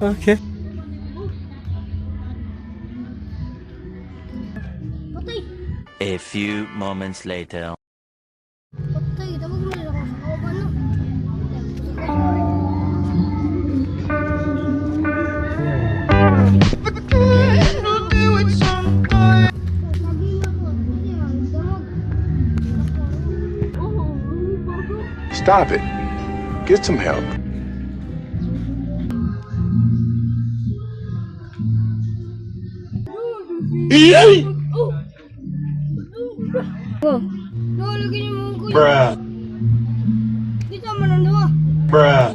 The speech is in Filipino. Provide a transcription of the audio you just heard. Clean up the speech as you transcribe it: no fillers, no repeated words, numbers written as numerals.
Okay. Patay! A few moments later. Patay! Tawag mo nila ako sa kawaban na. Stop it. Get some help. Oh! Nakalagay niyo mo ko yun. Bruh. Kita man ang dawa. Bruh.